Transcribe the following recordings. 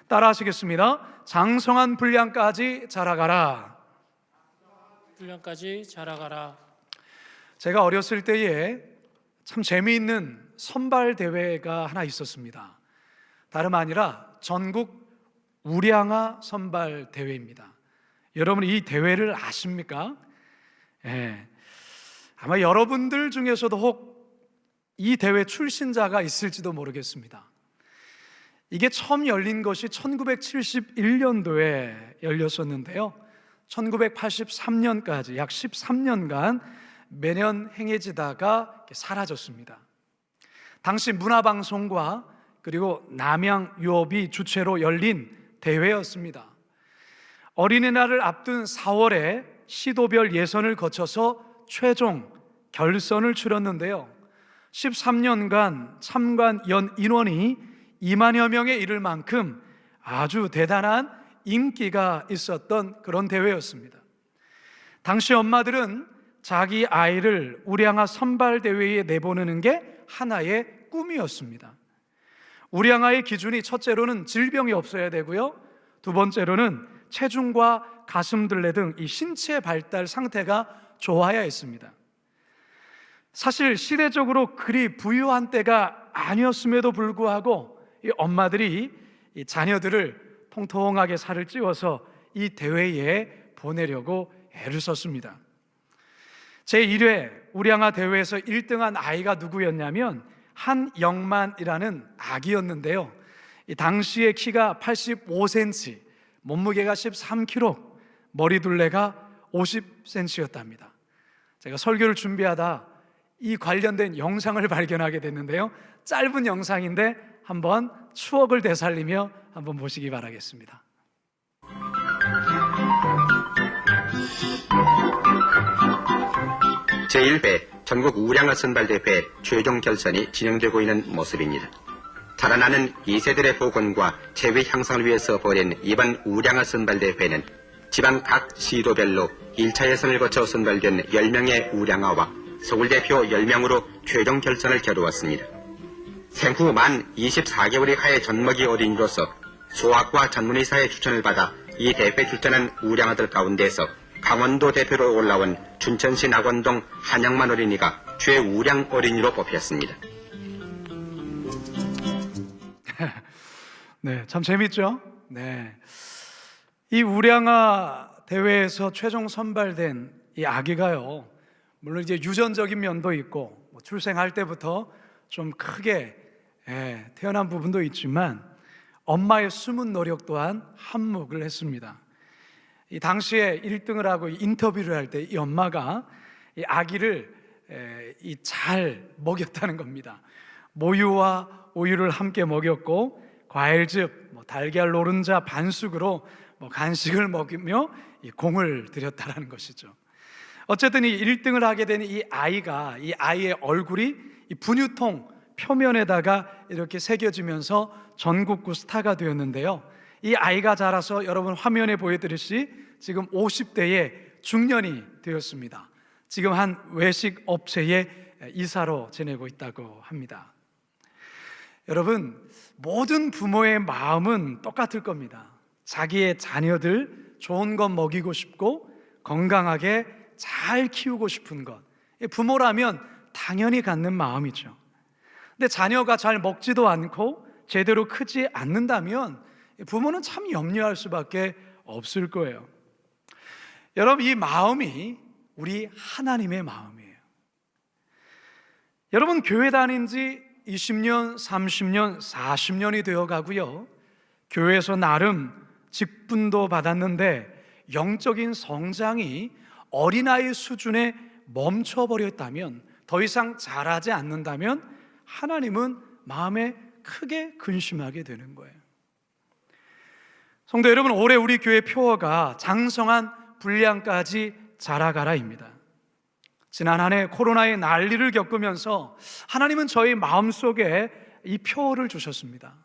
따라 하시겠습니다. 장성한 분량까지 자라가라. 분량까지 자라가라. 제가 어렸을 때에 참 재미있는 선발 대회가 하나 있었습니다. 다름 아니라 전국 우량아 선발 대회입니다. 여러분 이 대회를 아십니까? 아마 여러분들 중에서도 혹 이 대회 출신자가 있을지도 모르겠습니다. 이게 처음 열린 것이 1971년도에 열렸었는데요 1983년까지 약 13년간 매년 행해지다가 사라졌습니다. 당시 문화방송과 그리고 남양유업이 주최로 열린 대회였습니다. 어린이날을 앞둔 4월에 시도별 예선을 거쳐서 최종 결선을 치렀는데요 13년간 참관 연 인원이 2만여 명에 이를 만큼 아주 대단한 인기가 있었던 그런 대회였습니다. 당시 엄마들은 자기 아이를 우량아 선발대회에 내보내는 게 하나의 꿈이었습니다. 우량아의 기준이 첫째로는 질병이 없어야 되고요 두 번째로는 체중과 가슴둘레 등 이 신체 발달 상태가 좋아야 했습니다. 사실 시대적으로 그리 부유한 때가 아니었음에도 불구하고 이 엄마들이 이 자녀들을 통통하게 살을 찌워서 이 대회에 보내려고 애를 썼습니다. 제1회 우량아 대회에서 1등한 아이가 누구였냐면 한영만이라는 아기였는데요 이 당시의 키가 85cm, 몸무게가 13kg, 머리둘레가 50cm였답니다. 제가 설교를 준비하다 이 관련된 영상을 발견하게 됐는데요 짧은 영상인데 한번 추억을 되살리며 한번 보시기 바라겠습니다. 제1회 전국 우량아 선발대회 최종 결선이 진행되고 있는 모습입니다. 자라나는 2세들의 복원과 체위 향상을 위해서 벌인 이번 우량아 선발대회는 지방 각 시도별로 1차 예선을 거쳐 선발된 10명의 우량아와 서울대표 10명으로 최종 결선을 겨루었습니다. 생후 만 24개월의 하의 젖먹이 어린이로서 소아과 전문의사의 추천을 받아 이 대회에 출전한 우량아들 가운데서 강원도 대표로 올라온 춘천시 낙원동 한영만 어린이가 최우량 어린이로 뽑혔습니다. 네, 참 재밌죠? 네, 이 우량아 대회에서 최종 선발된 이 아기가요 물론 이제 유전적인 면도 있고 출생할 때부터 좀 크게 태어난 부분도 있지만 엄마의 숨은 노력 또한 한몫을 했습니다. 이 당시에 1등을 하고 인터뷰를 할 때 이 엄마가 이 아기를 잘 먹였다는 겁니다. 모유와 우유를 함께 먹였고 과일즙, 달걀 노른자 반숙으로 간식을 먹이며 이 공을 들였다라는 것이죠. 어쨌든 이 1등을 하게 된 이 아이의 얼굴이 이 분유통 표면에다가 이렇게 새겨지면서 전국구 스타가 되었는데요 이 아이가 자라서 여러분 화면에 보여드렸듯이 지금 50대의 중년이 되었습니다. 지금 한 외식 업체의 이사로 지내고 있다고 합니다. 여러분 모든 부모의 마음은 똑같을 겁니다. 자기의 자녀들 좋은 것 먹이고 싶고 건강하게 잘 키우고 싶은 것, 부모라면 당연히 갖는 마음이죠. 근데 자녀가 잘 먹지도 않고 제대로 크지 않는다면 부모는 참 염려할 수밖에 없을 거예요. 여러분 이 마음이 우리 하나님의 마음이에요. 여러분 교회 다닌 지 20년, 30년, 40년이 되어 가고요 교회에서 나름 직분도 받았는데 영적인 성장이 어린아이 수준에 멈춰버렸다면, 더 이상 자라지 않는다면 하나님은 마음에 크게 근심하게 되는 거예요. 성도 여러분, 올해 우리 교회 표어가 장성한 분량까지 자라가라입니다. 지난 한 해 코로나의 난리를 겪으면서 하나님은 저희 마음속에 이 표어를 주셨습니다.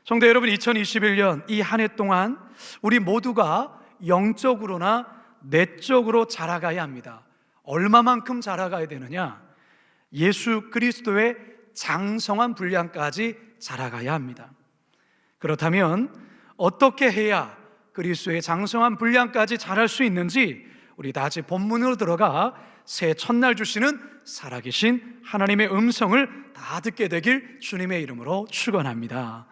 성도 여러분, 2021년 이 한 해 동안 우리 모두가 영적으로나 내적으로 자라가야 합니다. 얼마만큼 자라가야 되느냐? 예수 그리스도의 장성한 분량까지 자라가야 합니다. 그렇다면 어떻게 해야 그리스도의 장성한 분량까지 자랄 수 있는지 우리 다시 본문으로 들어가 새 첫날 주시는 살아계신 하나님의 음성을 다 듣게 되길 주님의 이름으로 축원합니다.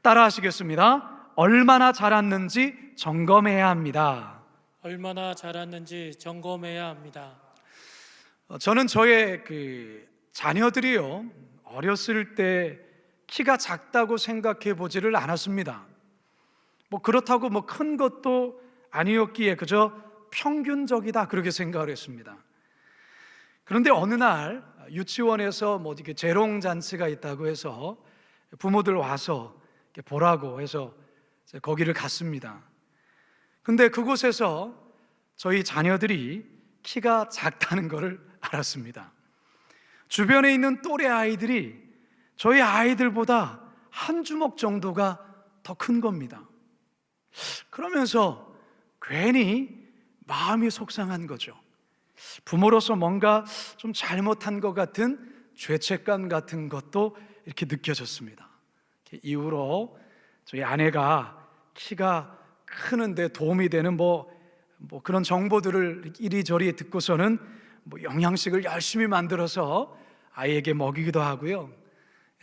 따라 하시겠습니다. 얼마나 자랐는지 점검해야 합니다. 얼마나 자랐는지 점검해야 합니다. 저는 저의 자녀들이요, 어렸을 때 키가 작다고 생각해 보지를 않았습니다. 그렇다고 큰 것도 아니었기에 그저 평균적이다 그렇게 생각을 했습니다. 그런데 어느 날 유치원에서 이렇게 재롱잔치가 있다고 해서 부모들 와서 이렇게 보라고 해서 거기를 갔습니다. 근데 그곳에서 저희 자녀들이 키가 작다는 것을 알았습니다. 주변에 있는 또래 아이들이 저희 아이들보다 한 주먹 정도가 더 큰 겁니다. 그러면서 괜히 마음이 속상한 거죠. 부모로서 뭔가 좀 잘못한 것 같은 죄책감 같은 것도 이렇게 느껴졌습니다. 이후로 저희 아내가 키가 크는데 도움이 되는 그런 정보들을 이리저리 듣고서는 영양식을 열심히 만들어서 아이에게 먹이기도 하고요.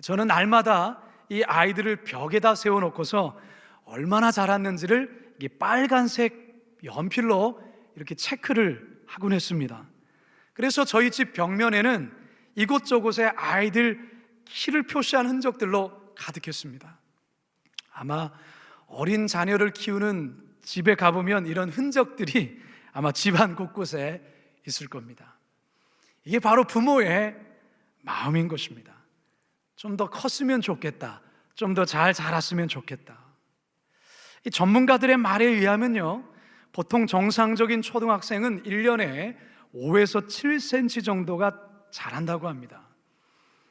저는 날마다 이 아이들을 벽에다 세워놓고서 얼마나 자랐는지를 이 빨간색 연필로 이렇게 체크를 하곤 했습니다. 그래서 저희 집 벽면에는 이곳저곳에 아이들 키를 표시한 흔적들로 가득했습니다. 아마 어린 자녀를 키우는 집에 가보면 이런 흔적들이 아마 집안 곳곳에 있을 겁니다. 이게 바로 부모의 마음인 것입니다. 좀 더 컸으면 좋겠다, 좀 더 잘 자랐으면 좋겠다. 이 전문가들의 말에 의하면요, 보통 정상적인 초등학생은 1년에 5에서 7cm 정도가 자란다고 합니다.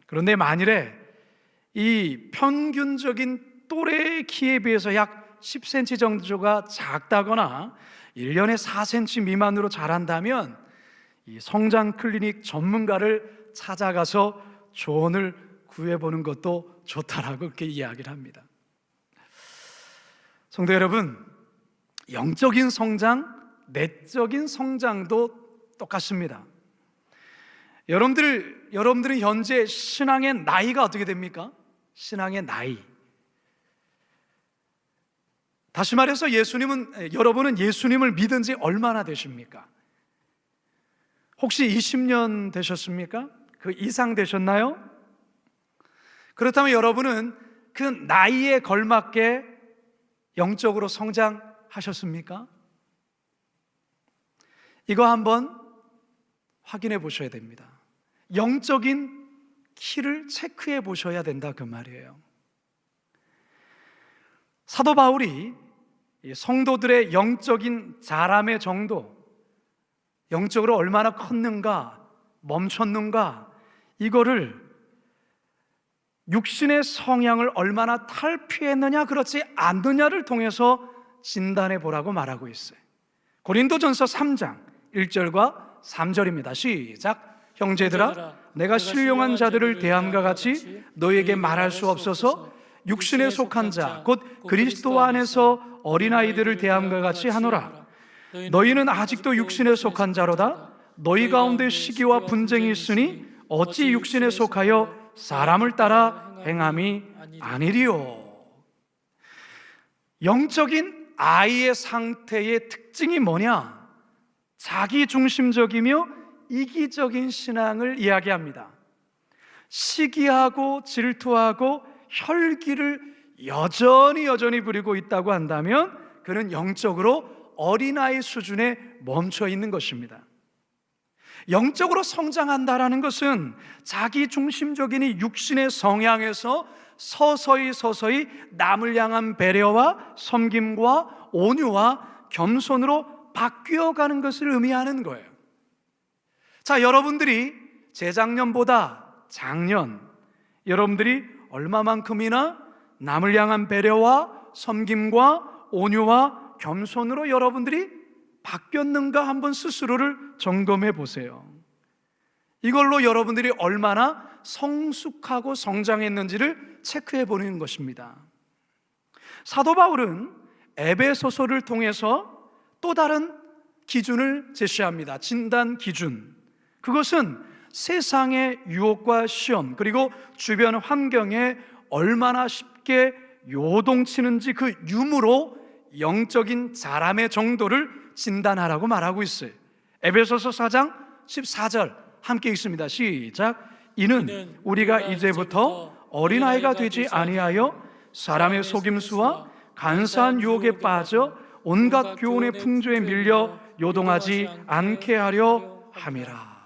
그런데 만일에 이 평균적인 또래 키에 비해서 약 10cm 정도가 작다거나 1년에 4cm 미만으로 자란다면 이 성장 클리닉 전문가를 찾아가서 조언을 구해보는 것도 좋다라고 그렇게 이야기를 합니다. 성도 여러분, 영적인 성장, 내적인 성장도 똑같습니다. 여러분들은 현재 신앙의 나이가 어떻게 됩니까? 신앙의 나이. 다시 말해서 여러분은 예수님을 믿은 지 얼마나 되십니까? 혹시 20년 되셨습니까? 그 이상 되셨나요? 그렇다면 여러분은 그 나이에 걸맞게 영적으로 성장하셨습니까? 이거 한번 확인해 보셔야 됩니다. 영적인 키를 체크해 보셔야 된다 그 말이에요. 사도 바울이 성도들의 영적인 자람의 정도, 영적으로 얼마나 컸는가, 멈췄는가, 이거를 육신의 성향을 얼마나 탈피했느냐 그렇지 않느냐를 통해서 진단해 보라고 말하고 있어요. 고린도전서 3장 1절과 3절입니다. 시작. 형제들아, 내가 신령한 자들을 대함과 같이 너희에게 말할 수 없어서 육신에 속한 자 곧 그리스도 안에서 어린아이들을 대함과 같이 하노라. 너희는 아직도 육신에 속한 자로다. 너희 가운데 시기와 분쟁이 있으니 어찌 육신에 속하여 사람을 따라 행함이 아니리요. 영적인 아이의 상태의 특징이 뭐냐? 자기중심적이며 이기적인 신앙을 이야기합니다. 시기하고 질투하고 혈기를 여전히 부리고 있다고 한다면 그는 영적으로 어린아이 수준에 멈춰 있는 것입니다. 영적으로 성장한다라는 것은 자기중심적인 이 육신의 성향에서 서서히 남을 향한 배려와 섬김과 온유와 겸손으로 바뀌어가는 것을 의미하는 거예요. 자, 여러분들이 재작년보다 작년 여러분들이 얼마만큼이나 남을 향한 배려와 섬김과 온유와 겸손으로 여러분들이 바뀌었는가 한번 스스로를 점검해 보세요. 이걸로 여러분들이 얼마나 성숙하고 성장했는지를 체크해 보는 것입니다. 사도 바울은 에베소서를 통해서 또 다른 기준을 제시합니다. 진단 기준. 그것은 세상의 유혹과 시험, 그리고 주변 환경에 얼마나 쉽게 요동치는지 그 유무로 영적인 자람의 정도를 진단하라고 말하고 있어요. 에베소서 4장 14절 함께 읽습니다. 시작. 이는 우리가 이제부터 어린아이가 되지 아니하여 사람의 속임수와 간사한 유혹에 빠져 온갖 교훈의 풍조에 밀려 요동하지 않게 하려 함이라.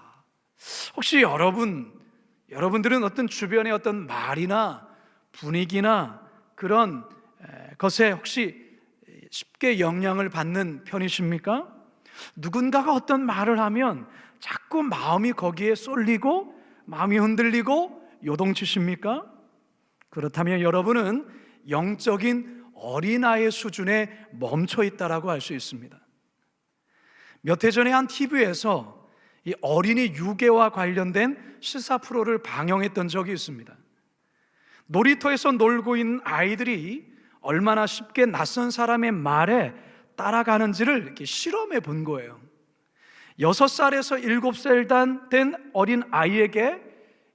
혹시 여러분들은 어떤 주변의 어떤 말이나 분위기나 그런 것에 혹시 쉽게 영향을 받는 편이십니까? 누군가가 어떤 말을 하면 자꾸 마음이 거기에 쏠리고 마음이 흔들리고 요동치십니까? 그렇다면 여러분은 영적인 어린아이의 수준에 멈춰 있다라고 할 수 있습니다. 몇 해 전에 한 TV에서 이 어린이 유괴와 관련된 시사 프로를 방영했던 적이 있습니다. 놀이터에서 놀고 있는 아이들이 얼마나 쉽게 낯선 사람의 말에 따라가는지를 이렇게 실험해 본 거예요. 6살에서 7살 된 어린 아이에게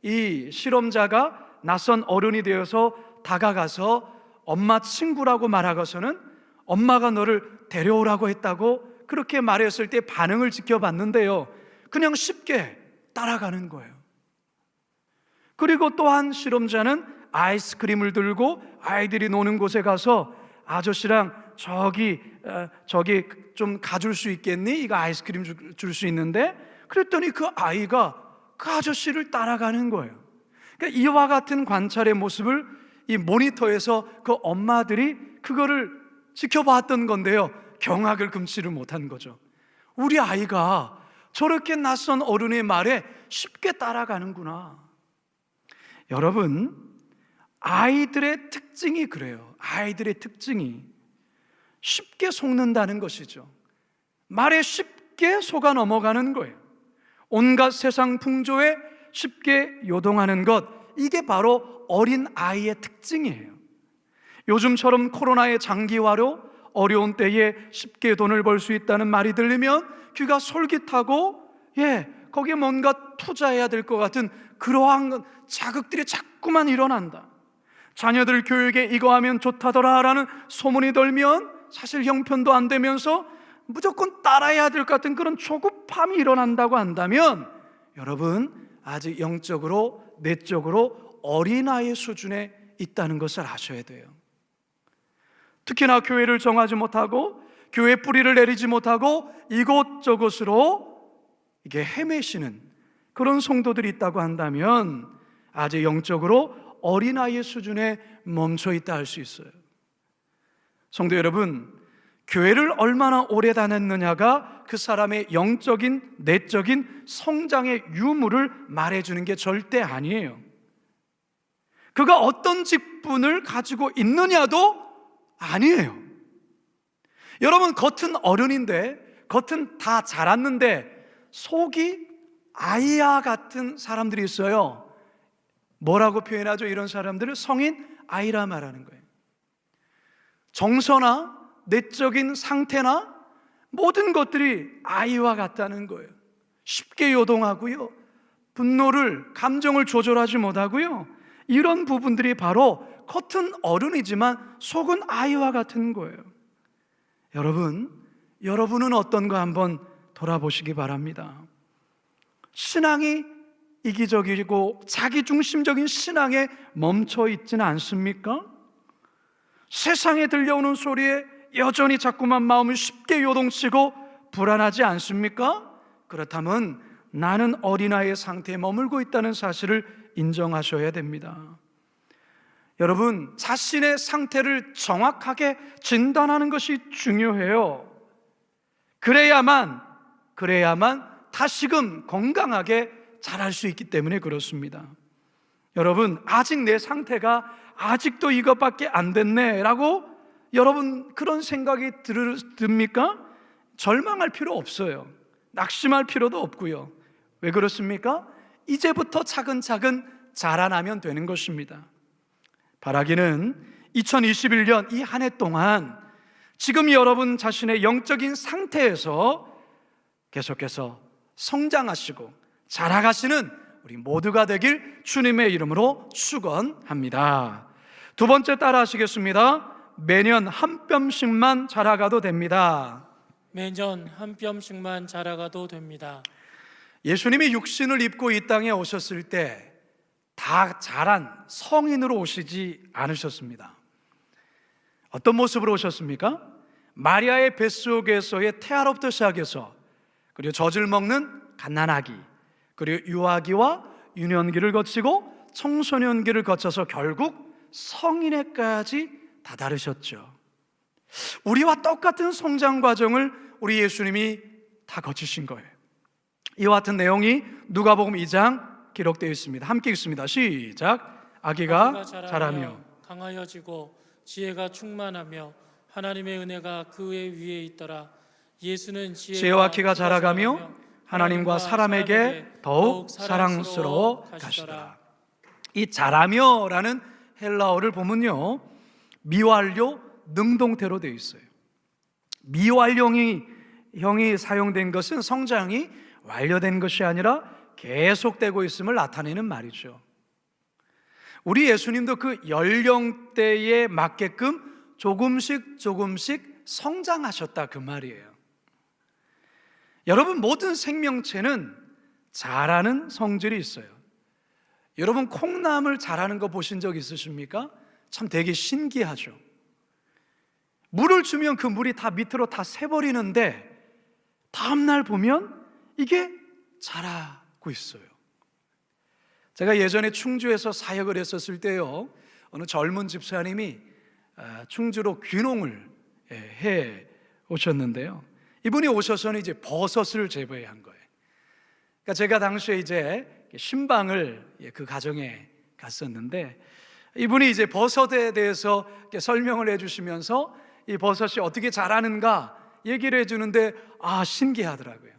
이 실험자가 낯선 어른이 되어서 다가가서 엄마 친구라고 말하고서는 엄마가 너를 데려오라고 했다고 그렇게 말했을 때 반응을 지켜봤는데요, 그냥 쉽게 따라가는 거예요. 그리고 또 한 실험자는 아이스크림을 들고 아이들이 노는 곳에 가서 아저씨랑 저기 좀 가줄 수 있겠니? 이거 아이스크림 줄 수 있는데, 그랬더니 그 아이가 그 아저씨를 따라가는 거예요. 그러니까 이와 같은 관찰의 모습을 이 모니터에서 그 엄마들이 그거를 지켜봤던 건데요, 경악을 금치를 못한 거죠. 우리 아이가 저렇게 낯선 어른의 말에 쉽게 따라가는구나. 여러분, 아이들의 특징이 그래요. 아이들의 특징이 쉽게 속는다는 것이죠. 말에 쉽게 속아 넘어가는 거예요. 온갖 세상 풍조에 쉽게 요동하는 것, 이게 바로 어린 아이의 특징이에요. 요즘처럼 코로나의 장기화로 어려운 때에 쉽게 돈을 벌 수 있다는 말이 들리면 귀가 솔깃하고, 거기에 뭔가 투자해야 될 것 같은 그러한 자극들이 자꾸만 일어난다. 자녀들 교육에 이거 하면 좋다더라라는 소문이 돌면 사실 형편도 안 되면서 무조건 따라해야 될 것 같은 그런 조급함이 일어난다고 한다면, 여러분 아직 영적으로 내적으로 어린아이의 수준에 있다는 것을 아셔야 돼요. 특히나 교회를 정하지 못하고 교회 뿌리를 내리지 못하고 이곳저곳으로 이게 헤매시는 그런 성도들이 있다고 한다면 아직 영적으로 어린아이의 수준에 멈춰 있다 할 수 있어요. 성도 여러분, 교회를 얼마나 오래 다녔느냐가 그 사람의 영적인 내적인 성장의 유무를 말해주는 게 절대 아니에요. 그가 어떤 직분을 가지고 있느냐도 아니에요. 여러분, 겉은 어른인데, 겉은 다 자랐는데 속이 아이와 같은 사람들이 있어요. 뭐라고 표현하죠? 이런 사람들을 성인 아이라 말하는 거예요. 정서나 내적인 상태나 모든 것들이 아이와 같다는 거예요. 쉽게 요동하고요, 분노를, 감정을 조절하지 못하고요, 이런 부분들이 바로 겉은 어른이지만 속은 아이와 같은 거예요. 여러분은 어떤가 한번 돌아보시기 바랍니다. 신앙이 이기적이고 자기중심적인 신앙에 멈춰 있지는 않습니까? 세상에 들려오는 소리에 여전히 자꾸만 마음이 쉽게 요동치고 불안하지 않습니까? 그렇다면 나는 어린아이의 상태에 머물고 있다는 사실을 인정하셔야 됩니다. 여러분, 자신의 상태를 정확하게 진단하는 것이 중요해요. 그래야만 다시금 건강하게 자랄 수 있기 때문에 그렇습니다. 여러분, 아직 내 상태가 아직도 이것밖에 안 됐네 라고 여러분 그런 생각이 듭니까? 절망할 필요 없어요. 낙심할 필요도 없고요. 왜 그렇습니까? 이제부터 차근차근 자라나면 되는 것입니다. 바라기는 2021년 이 한 해 동안 지금 여러분 자신의 영적인 상태에서 계속해서 성장하시고 자라가시는 우리 모두가 되길 주님의 이름으로 축원합니다. 두 번째 따라 하시겠습니다. 매년 한 뼘씩만 자라가도 됩니다. 매년 한 뼘씩만 자라가도 됩니다. 예수님이 육신을 입고 이 땅에 오셨을 때 다 자란 성인으로 오시지 않으셨습니다. 어떤 모습으로 오셨습니까? 마리아의 뱃속에서의 태아로부터 시작해서 그리고 젖을 먹는 갓난아기, 그리고 유아기와 유년기를 거치고 청소년기를 거쳐서 결국 성인에까지 다다르셨죠. 우리와 똑같은 성장 과정을 우리 예수님이 다 거치신 거예요. 이와 같은 내용이 누가복음 2장 기록되어 있습니다. 함께 읽습니다. 시작. 아기가 자라며 강하여지고 지혜가 충만하며 하나님의 은혜가 그의 위에 있더라. 예수는 지혜와 키가 자라가며 하나님과 사람에게 더욱 사랑스러워 가시더라. 이 자라며라는 헬라어를 보면요, 미완료 능동태로 되어 있어요. 미완료형이 사용된 것은 성장이 완료된 것이 아니라 계속되고 있음을 나타내는 말이죠. 우리 예수님도 그 연령대에 맞게끔 조금씩 성장하셨다 그 말이에요. 여러분, 모든 생명체는 자라는 성질이 있어요. 여러분, 콩나물 자라는 거 보신 적 있으십니까? 참 되게 신기하죠. 물을 주면 그 물이 다 밑으로 다 새버리는데 다음날 보면 이게 자라고 있어요. 제가 예전에 충주에서 사역을 했었을 때요, 어느 젊은 집사님이 충주로 귀농을 해 오셨는데요, 이분이 오셔서는 이제 버섯을 재배한 거예요. 그러니까 제가 당시에 이제 신방을 그 가정에 갔었는데, 이분이 이제 버섯에 대해서 설명을 해주시면서 이 버섯이 어떻게 자라는가 얘기를 해주는데, 신기하더라고요.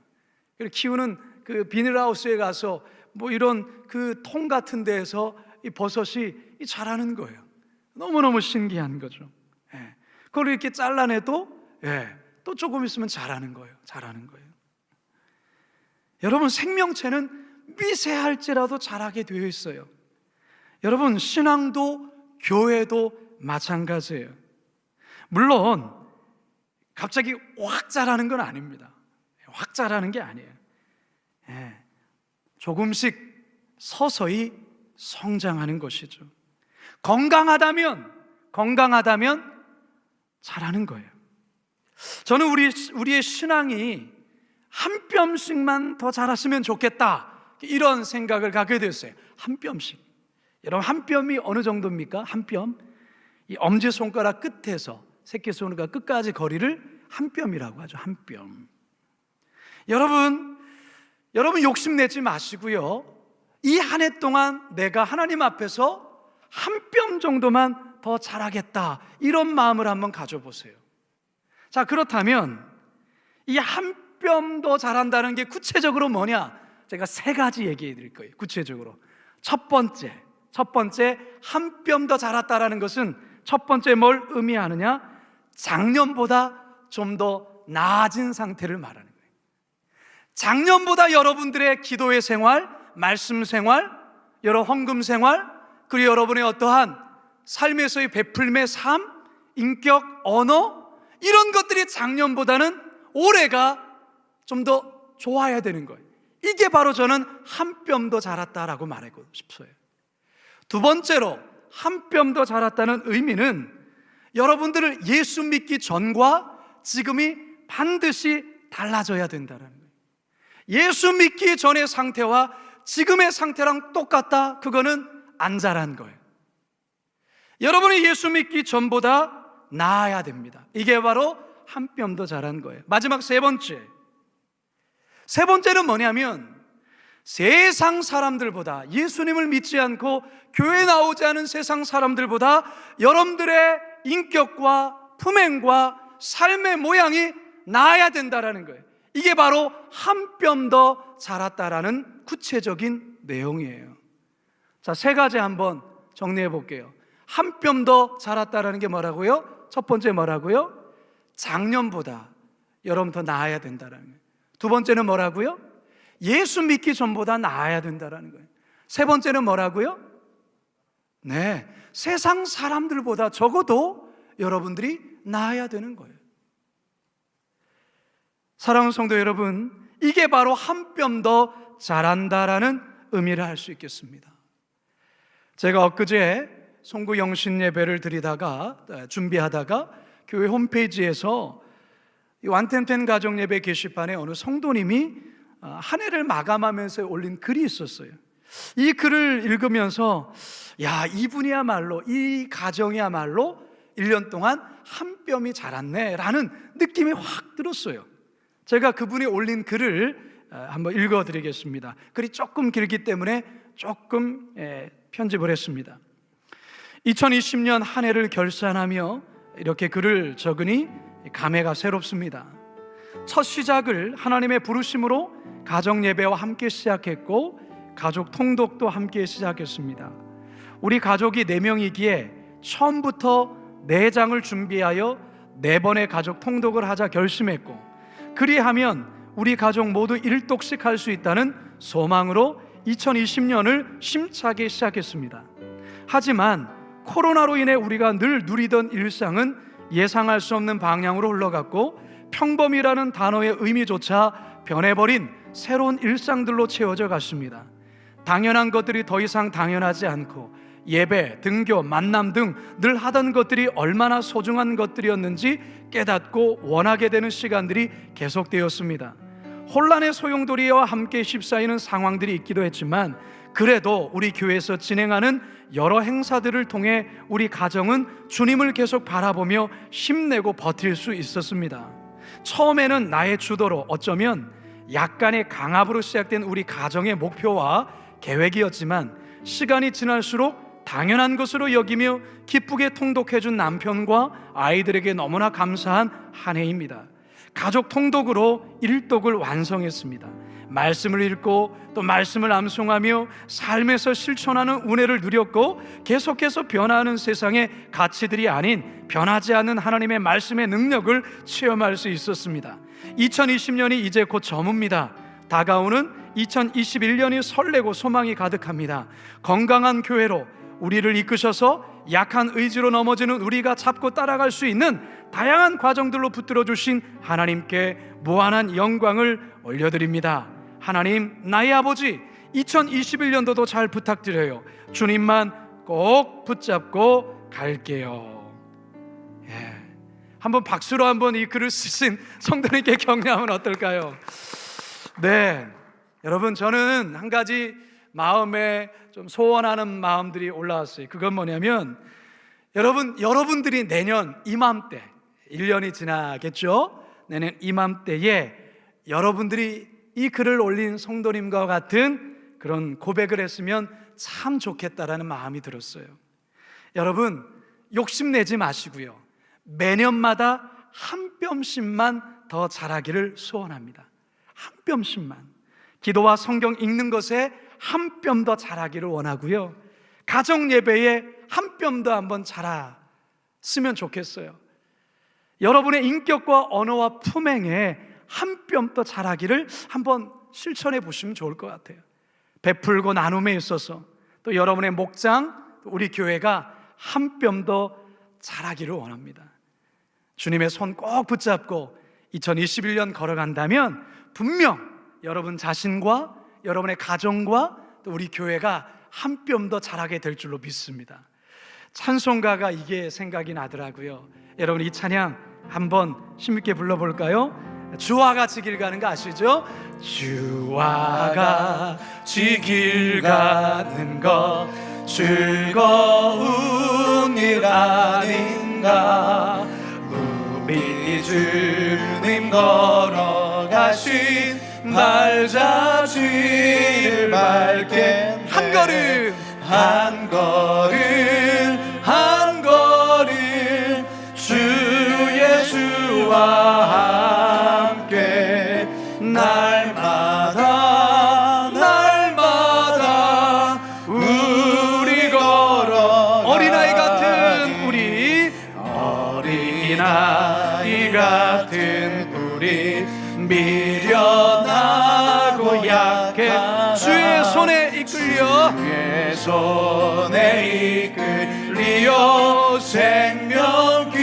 키우는 그 비닐하우스에 가서 뭐 이런 그 통 같은 데에서 이 버섯이 자라는 거예요. 너무너무 신기한 거죠. 그걸 이렇게 잘라내도 또 조금 있으면 자라는 거예요. 여러분, 생명체는 미세할지라도 자라게 되어 있어요. 여러분, 신앙도 교회도 마찬가지예요. 물론 갑자기 확 자라는 건 아닙니다. 확 자라는 게 아니에요. 조금씩 서서히 성장하는 것이죠. 건강하다면 자라는 거예요. 저는 우리의 신앙이 한 뼘씩만 더 자랐으면 좋겠다, 이런 생각을 갖게 됐어요. 한 뼘씩. 여러분, 한 뼘이 어느 정도입니까? 한 뼘, 이 엄지손가락 끝에서 새끼손가락 끝까지 거리를 한 뼘이라고 하죠. 한 뼘. 여러분 욕심내지 마시고요, 이 한 해 동안 내가 하나님 앞에서 한 뼘 정도만 더 자라겠다, 이런 마음을 한번 가져보세요. 자, 그렇다면 이 한 뼘 더 자란다는 게 구체적으로 뭐냐? 제가 세 가지 얘기해 드릴 거예요. 구체적으로 첫 번째, 한 뼘 더 자랐다라는 것은 첫 번째 뭘 의미하느냐? 작년보다 좀 더 나아진 상태를 말하는 거예요. 작년보다 여러분들의 기도의 생활, 말씀 생활, 여러 헌금 생활, 그리고 여러분의 어떠한 삶에서의 베풀매 삶, 인격, 언어, 이런 것들이 작년보다는 올해가 좀 더 좋아야 되는 거예요. 이게 바로 저는 한 뼘 더 자랐다라고 말하고 싶어요. 두 번째로 한 뼘 더 자랐다는 의미는 여러분들을 예수 믿기 전과 지금이 반드시 달라져야 된다는 거예요. 예수 믿기 전의 상태와 지금의 상태랑 똑같다? 그거는 안 자란 거예요. 여러분이 예수 믿기 전보다 나아야 됩니다. 이게 바로 한 뼘 더 자란 거예요. 마지막 세 번째는 뭐냐면, 세상 사람들보다, 예수님을 믿지 않고 교회 나오지 않은 세상 사람들보다 여러분들의 인격과 품행과 삶의 모양이 나아야 된다라는 거예요. 이게 바로 한 뼘 더 자랐다라는 구체적인 내용이에요. 자, 세 가지 한번 정리해 볼게요. 한 뼘 더 자랐다라는 게 뭐라고요? 첫 번째 뭐라고요? 작년보다 여러분 더 나아야 된다라는 거예요. 두 번째는 뭐라고요? 예수 믿기 전보다 나아야 된다라는 거예요. 세 번째는 뭐라고요? 네, 세상 사람들보다 적어도 여러분들이 나아야 되는 거예요. 사랑하는 성도 여러분, 이게 바로 한 뼘 더 자란다라는 의미를 할 수 있겠습니다. 제가 엊그제 송구 영신 예배를 드리다가 준비하다가 교회 홈페이지에서 이 완텐텐 가정 예배 게시판에 어느 성도님이 한 해를 마감하면서 올린 글이 있었어요. 이 글을 읽으면서 야, 이분이야말로, 이 가정이야말로 1년 동안 한 뼘이 자랐네 라는 느낌이 확 들었어요. 제가 그분이 올린 글을 한번 읽어드리겠습니다. 글이 조금 길기 때문에 조금 편집을 했습니다. 2020년 한 해를 결산하며 이렇게 글을 적으니 감회가 새롭습니다. 첫 시작을 하나님의 부르심으로 가정 예배와 함께 시작했고 가족 통독도 함께 시작했습니다. 우리 가족이 4명이기에 처음부터 4장을 준비하여 4번의 가족 통독을 하자 결심했고, 그리하면 우리 가족 모두 1독씩 할 수 있다는 소망으로 2020년을 심차게 시작했습니다. 하지만 코로나로 인해 우리가 늘 누리던 일상은 예상할 수 없는 방향으로 흘러갔고, 평범이라는 단어의 의미조차 변해버린 새로운 일상들로 채워져 갔습니다. 당연한 것들이 더 이상 당연하지 않고, 예배, 등교, 만남 등 늘 하던 것들이 얼마나 소중한 것들이었는지 깨닫고 원하게 되는 시간들이 계속되었습니다. 혼란의 소용돌이와 함께 휩싸이는 상황들이 있기도 했지만, 그래도 우리 교회에서 진행하는 여러 행사들을 통해 우리 가정은 주님을 계속 바라보며 힘내고 버틸 수 있었습니다. 처음에는 나의 주도로, 어쩌면 약간의 강압으로 시작된 우리 가정의 목표와 계획이었지만, 시간이 지날수록 당연한 것으로 여기며 기쁘게 통독해준 남편과 아이들에게 너무나 감사한 한 해입니다. 가족 통독으로 1독을 완성했습니다. 말씀을 읽고 또 말씀을 암송하며 삶에서 실천하는 은혜를 누렸고, 계속해서 변화하는 세상의 가치들이 아닌 변하지 않는 하나님의 말씀의 능력을 체험할 수 있었습니다. 2020년이 이제 곧 저뭅니다. 다가오는 2021년이 설레고 소망이 가득합니다. 건강한 교회로 우리를 이끄셔서 약한 의지로 넘어지는 우리가 잡고 따라갈 수 있는 다양한 과정들로 붙들어 주신 하나님께 무한한 영광을 올려드립니다. 하나님, 나의 아버지, 2021년도도 잘 부탁드려요. 주님만 꼭 붙잡고 갈게요. 한번 박수로 한번 이 글을 쓰신 성도님께 격려하면 어떨까요? 네, 여러분, 저는 한 가지 마음에 좀 소원하는 마음들이 올라왔어요. 그건 뭐냐면, 여러분들이 내년 이맘때, 1년이 지나겠죠? 내년 이맘때에 여러분들이 이 글을 올린 성도님과 같은 그런 고백을 했으면 참 좋겠다라는 마음이 들었어요. 여러분, 욕심내지 마시고요, 매년마다 한 뼘씩만 더 자라기를 소원합니다. 한 뼘씩만. 기도와 성경 읽는 것에 한 뼘 더 자라기를 원하고요, 가정 예배에 한 뼘 더 한번 자랐으면 좋겠어요. 여러분의 인격과 언어와 품행에 한 뼘 더 자라기를 한번 실천해 보시면 좋을 것 같아요. 베풀고 나눔에 있어서, 또 여러분의 목장, 우리 교회가 한 뼘 더 자라기를 원합니다. 주님의 손 꼭 붙잡고 2021년 걸어간다면 분명 여러분 자신과 여러분의 가정과 또 우리 교회가 한 뼘 더 자라게 될 줄로 믿습니다. 찬송가가 이게 생각이 나더라고요. 여러분, 이 찬양 한번 힘있게 불러볼까요? 주와 같이 길 가는 거 아시죠? 주와 같이 길 가는 거 즐거운 일 아닌가. 우리 주님 걸어가신 발자취를 밟게 한 걸음 한 걸음 한 걸음 주 예수와 함께 날마다 날마다 우리 걸어 어린아이 같은 미련하고 약해 주의 손에 이끌려 주의 손에 이끌려 생명길로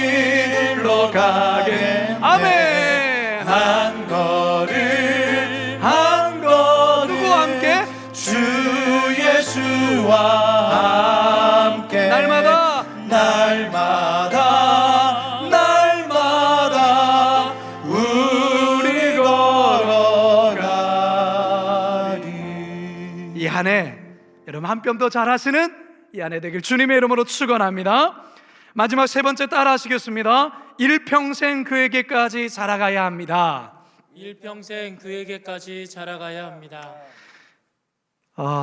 가게 아멘. 한 걸음 누구와 함께? 주 예수와 함께 날마다 우리 걸어가리. 이 한 해 여러분 한 뼘 더 잘하시는 이 한 해 되길 주님의 이름으로 축원합니다. 마지막 세 번째 따라 하시겠습니다. 일평생 그에게까지 자라가야 합니다. 일평생 그에게까지 자라가야 합니다.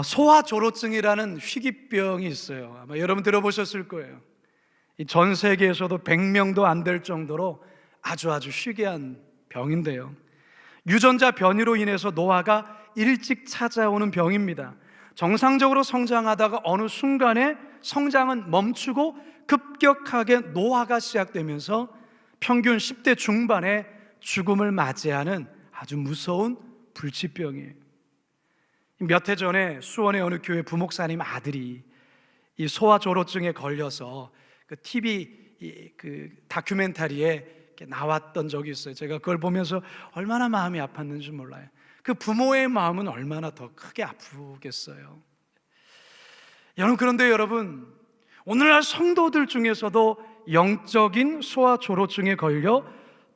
소아조로증이라는 희귀병이 있어요. 아마 여러분 들어보셨을 거예요. 전 세계에서도 100명도 안 될 정도로 아주 희귀한 병인데요. 유전자 변이로 인해서 노화가 일찍 찾아오는 병입니다. 정상적으로 성장하다가 어느 순간에 성장은 멈추고 급격하게 노화가 시작되면서 평균 10대 중반에 죽음을 맞이하는 아주 무서운 불치병이에요. 몇 해 전에 수원의 어느 교회 부목사님 아들이 이 소아조로증에 걸려서 그 TV 그 다큐멘터리에 나왔던 적이 있어요. 제가 그걸 보면서 얼마나 마음이 아팠는지 몰라요. 그 부모의 마음은 얼마나 더 크게 아프겠어요. 그런데 여러분, 오늘날 성도들 중에서도 영적인 소아조로증에 걸려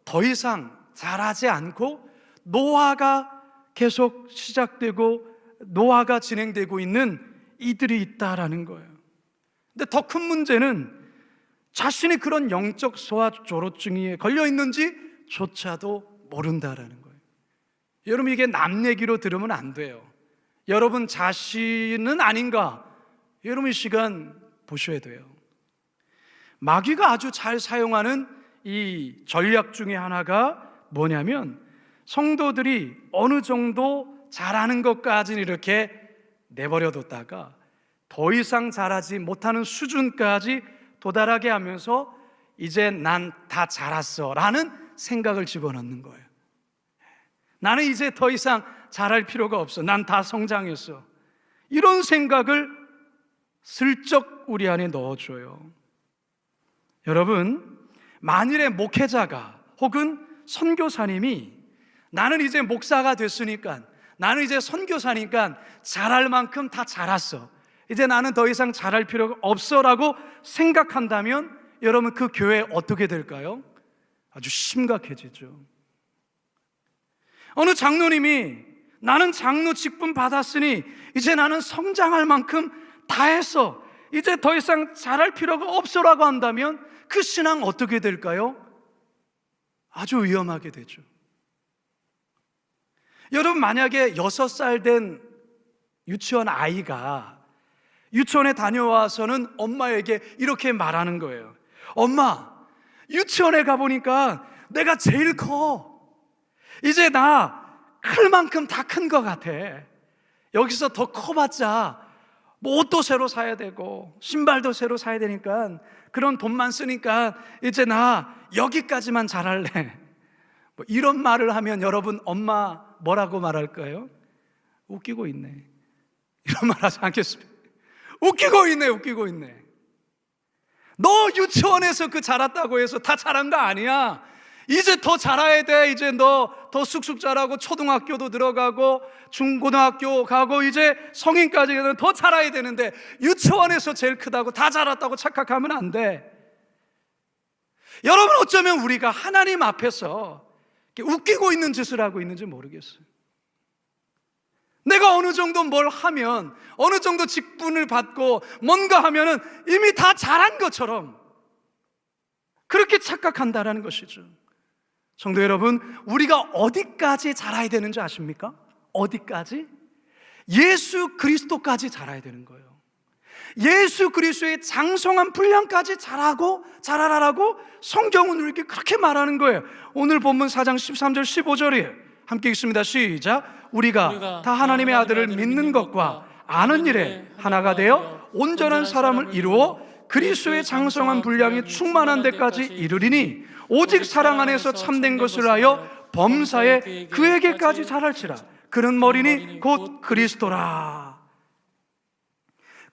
더 이상 자라지 않고 노화가 계속 시작되고 노화가 진행되고 있는 이들이 있다라는 거예요. 근데 더 큰 문제는 자신이 그런 영적 소아조로증에 걸려 있는지조차도 모른다라는 거예요. 여러분, 이게 남 얘기로 들으면 안 돼요. 여러분 자신은 아닌가? 여러분 이 시간 보셔야 돼요. 마귀가 아주 잘 사용하는 이 전략 중에 하나가 뭐냐면, 성도들이 어느 정도 잘하는 것까지는 이렇게 내버려뒀다가 더 이상 잘하지 못하는 수준까지 도달하게 하면서 이제 난 다 자랐어 라는 생각을 집어넣는 거예요. 나는 이제 더 이상 잘할 필요가 없어, 난 다 성장했어, 이런 생각을 슬쩍 우리 안에 넣어줘요. 여러분, 만일에 목회자가 혹은 선교사님이 나는 이제 목사가 됐으니까, 나는 이제 선교사니까 잘할 만큼 다 자랐어, 이제 나는 더 이상 잘할 필요가 없어 라고 생각한다면 여러분, 그 교회 어떻게 될까요? 아주 심각해지죠. 어느 장로님이 나는 장로 직분 받았으니 이제 나는 성장할 만큼 다 했어, 이제 더 이상 잘할 필요가 없어 라고 한다면 그 신앙 어떻게 될까요? 아주 위험하게 되죠. 여러분, 만약에 6살 된 유치원 아이가 유치원에 다녀와서는 엄마에게 이렇게 말하는 거예요. 엄마, 유치원에 가보니까 내가 제일 커, 이제 나 클 만큼 다 큰 것 같아, 여기서 더 커봤자 뭐 옷도 새로 사야 되고 신발도 새로 사야 되니까 그런 돈만 쓰니까 이제 나 여기까지만 잘할래, 뭐 이런 말을 하면 여러분, 엄마 뭐라고 말할까요? 웃기고 있네, 이런 말 하지 않겠습니까? 웃기고 있네. 너 유치원에서 그 자랐다고 해서 다 자란 거 아니야. 이제 더 자라야 돼. 이제 너 더 쑥쑥 자라고 초등학교도 들어가고 중고등학교 가고 이제 성인까지는 더 자라야 되는데 유치원에서 제일 크다고 다 자랐다고 착각하면 안 돼. 여러분, 어쩌면 우리가 하나님 앞에서 웃기고 있는 짓을 하고 있는지 모르겠어요. 내가 어느 정도 뭘 하면, 어느 정도 직분을 받고 뭔가 하면은 이미 다 잘한 것처럼 그렇게 착각한다라는 것이죠. 성도 여러분, 우리가 어디까지 자라야 되는지 아십니까? 어디까지? 예수 그리스도까지 자라야 되는 거예요. 예수 그리스도의 장성한 분량까지 자라라라고 성경은 우리에게 그렇게 말하는 거예요. 오늘 본문 4장 13절 15절이에요. 함께 읽습니다. 시작. 우리가 다 하나님의 아들을 믿는 것과 아는 일에 하나가 되어 온전한 사람을 이루어 그리스도의 장성한 분량이 충만한 데까지 이르리니 오직 사랑 안에서 참된 것을 하여 범사에 그에게까지 자랄지라. 그는 머리니 곧 그리스도라.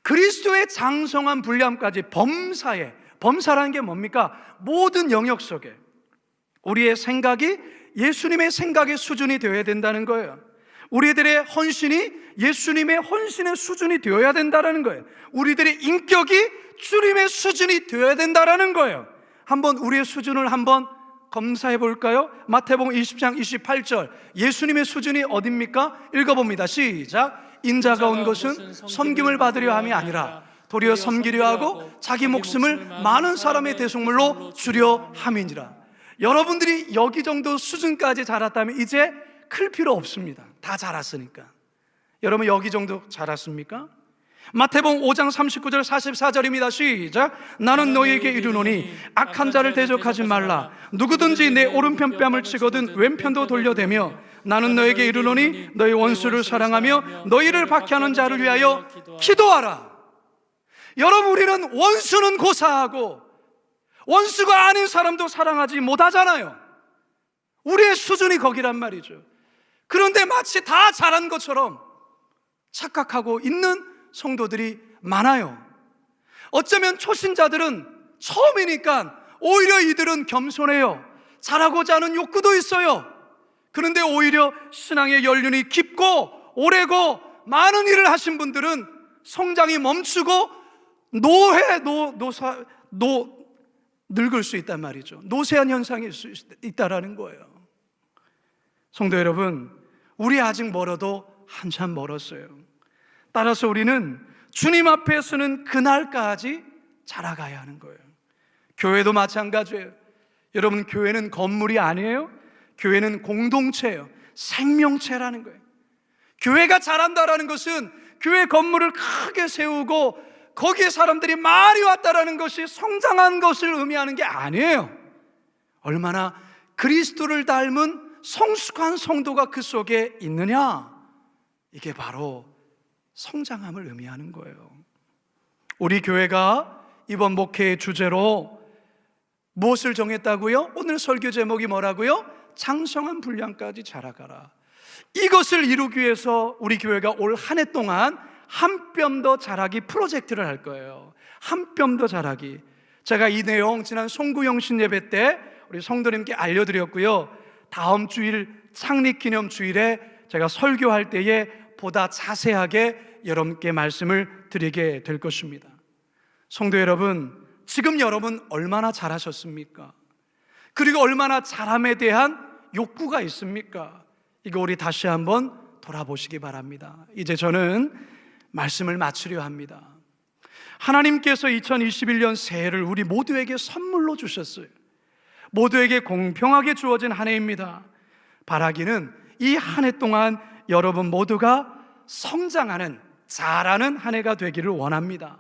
그리스도의 장성한 분량까지 범사에, 범사라는 게 뭡니까? 모든 영역 속에 우리의 생각이 예수님의 생각의 수준이 되어야 된다는 거예요. 우리들의 헌신이 예수님의 헌신의 수준이 되어야 된다는 거예요. 우리들의 인격이 주님의 수준이 되어야 된다는 거예요. 한번 우리의 수준을 한번 검사해 볼까요? 마태복음 20장 28절, 예수님의 수준이 어딥니까? 읽어봅니다. 시작. 인자가 온 것은 섬김을 받으려 함이 아니라 도리어 섬기려 하고 자기 목숨을 많은 사람의 대속물로 주려 함이니라. 여러분들이 여기 정도 수준까지 자랐다면 이제 클 필요 없습니다. 다 자랐으니까. 여러분 여기 정도 자랐습니까? 마태복음 5장 39절 44절입니다. 시작. 나는 너희에게 이르노니 악한 자를 대적하지 말라. 누구든지 내 오른편 뺨을 치거든 왼편도 돌려대며 나는 너에게 이르노니 너희 원수를 사랑하며 너희를 박해하는 자를 위하여 기도하라. 여러분 우리는 원수는 고사하고 원수가 아닌 사람도 사랑하지 못하잖아요. 우리의 수준이 거기란 말이죠. 그런데 마치 다 잘한 것처럼 착각하고 있는 성도들이 많아요. 어쩌면 초신자들은 처음이니까 오히려 이들은 겸손해요. 잘하고자 하는 욕구도 있어요. 그런데 오히려 신앙의 연륜이 깊고 오래고 많은 일을 하신 분들은 성장이 멈추고 늙을 수 있단 말이죠. 노쇠한 현상이 있다라는 거예요. 성도 여러분, 우리 아직 멀어도 한참 멀었어요. 따라서 우리는 주님 앞에 서는 그날까지 자라가야 하는 거예요. 교회도 마찬가지예요. 여러분, 교회는 건물이 아니에요. 교회는 공동체예요. 생명체라는 거예요. 교회가 자란다라는 것은 교회 건물을 크게 세우고 거기에 사람들이 많이 왔다라는 것이 성장한 것을 의미하는 게 아니에요. 얼마나 그리스도를 닮은 성숙한 성도가 그 속에 있느냐, 이게 바로 성장함을 의미하는 거예요. 우리 교회가 이번 목회의 주제로 무엇을 정했다고요? 오늘 설교 제목이 뭐라고요? 장성한 분량까지 자라가라. 이것을 이루기 위해서 우리 교회가 올 한 해 동안 한 뼘 더 자라기 프로젝트를 할 거예요. 한 뼘 더 자라기. 제가 이 내용 지난 송구영 신예배 때 우리 성도님께 알려드렸고요. 다음 주일 창립기념주일에 제가 설교할 때에 보다 자세하게 여러분께 말씀을 드리게 될 것입니다. 성도 여러분, 지금 여러분 얼마나 잘하셨습니까? 그리고 얼마나 잘함에 대한 욕구가 있습니까? 이거 우리 다시 한번 돌아보시기 바랍니다. 이제 저는 말씀을 마치려 합니다. 하나님께서 2021년 새해를 우리 모두에게 선물로 주셨어요. 모두에게 공평하게 주어진 한 해입니다. 바라기는 이 한 해 동안 여러분 모두가 성장하는, 자라는 한 해가 되기를 원합니다.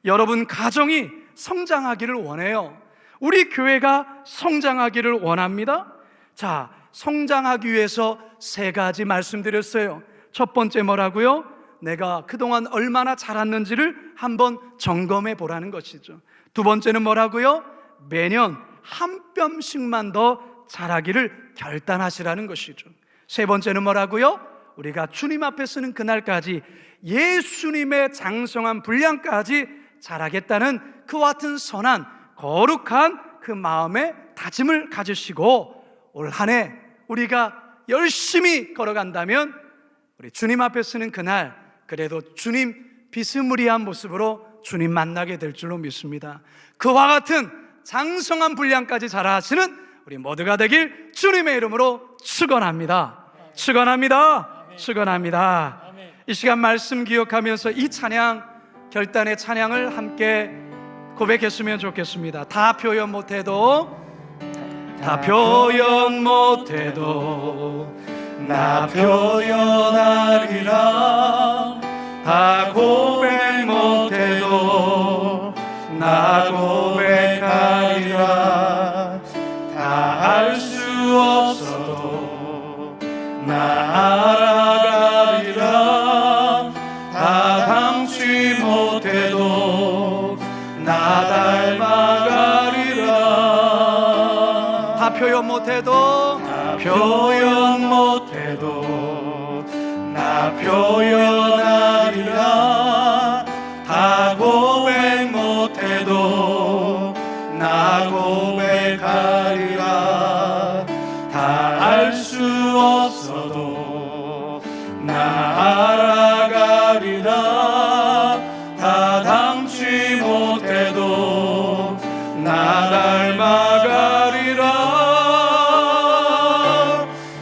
여러분 가정이 성장하기를 원해요. 우리 교회가 성장하기를 원합니다. 자, 성장하기 위해서 세 가지 말씀드렸어요. 첫 번째 뭐라고요? 내가 그동안 얼마나 자랐는지를 한번 점검해 보라는 것이죠. 두 번째는 뭐라고요? 매년 한 뼘씩만 더 자라기를 결단하시라는 것이죠. 세 번째는 뭐라고요? 우리가 주님 앞에 서는 그날까지 예수님의 장성한 분량까지 자라겠다는 그와 같은 선한 거룩한 그 마음의 다짐을 가지시고 올 한 해 우리가 열심히 걸어간다면 우리 주님 앞에 서는 그날 그래도 주님 비스무리한 모습으로 주님 만나게 될 줄로 믿습니다. 그와 같은 장성한 분량까지 자라시는 우리 모두가 되길 주님의 이름으로 축원합니다. 축원합니다. 축원합니다. 이 시간 말씀 기억하면서 이 찬양, 결단의 찬양을 함께 고백했으면 좋겠습니다. 다 표현 못해도 나 표현하리라. 다 고백 못해도 나 고백하리라. 다 알 수 없어도 나 알아가리라. 다 담지 못해도 나 닮아가리라. 다 표현 못해도 표현 못해도 나 표현하리라. 다 고백 못해도 나 고백하리라. 다 알 수 없어도 나 알아가리라. 다 담지 못해도 나 닮아가리라.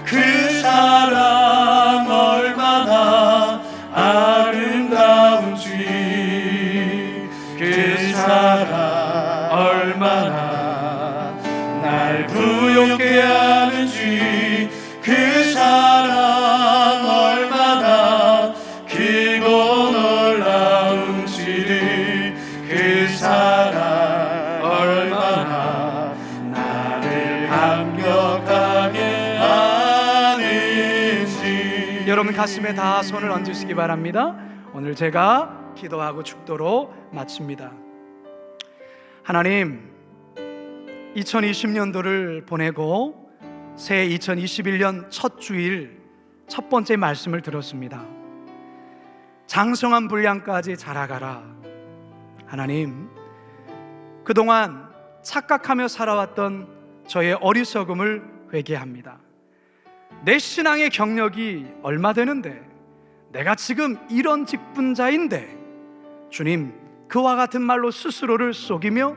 그 사랑 얼마나 아름다운지, 그 사랑 얼마나 날 부욕해 하는지, 그 사랑 얼마나 크고 놀라운지, 그 사랑 얼마나 나를 감격하게 하는지. 여러분 가슴에 다 손을 얹으시기 바랍니다. 오늘 제가 기도하고 축도로 마칩니다. 하나님, 2020년도를 보내고 새 2021년 첫 주일 첫 번째 말씀을 들었습니다. 장성한 분량까지 자라가라. 하나님, 그동안 착각하며 살아왔던 저의 어리석음을 회개합니다. 내 신앙의 경력이 얼마 되는데, 내가 지금 이런 직분자인데, 주님, 그와 같은 말로 스스로를 속이며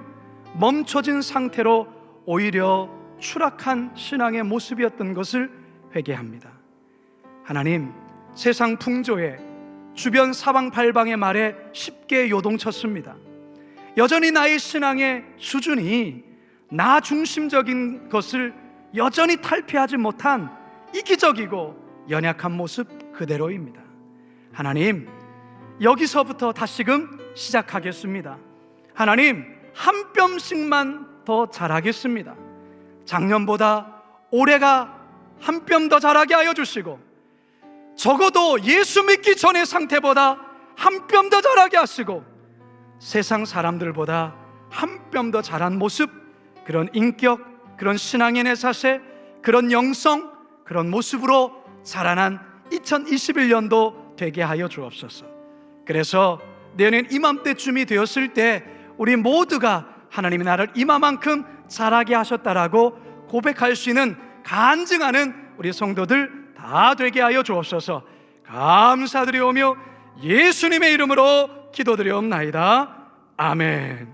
멈춰진 상태로 오히려 추락한 신앙의 모습이었던 것을 회개합니다. 하나님, 세상 풍조에 주변 사방팔방의 말에 쉽게 요동쳤습니다. 여전히 나의 신앙의 수준이 나 중심적인 것을 여전히 탈피하지 못한 이기적이고 연약한 모습 그대로입니다. 하나님, 여기서부터 다시금 시작하겠습니다. 하나님, 한 뼘씩만 더 자라겠습니다. 작년보다 올해가 한 뼘 더 자라게 하여 주시고, 적어도 예수 믿기 전의 상태보다 한 뼘 더 자라게 하시고, 세상 사람들보다 한 뼘 더 자란 모습, 그런 인격, 그런 신앙의 내 자세, 그런 영성, 그런 모습으로 자라난 2021년도 되게 하여 주옵소서. 그래서 내년 이맘때쯤이 되었을 때 우리 모두가 하나님이 나를 이마만큼 자라게 하셨다라고 고백할 수 있는 간증하는 우리 성도들 다 되게 하여 주옵소서. 감사드리오며 예수님의 이름으로 기도드리옵나이다. 아멘.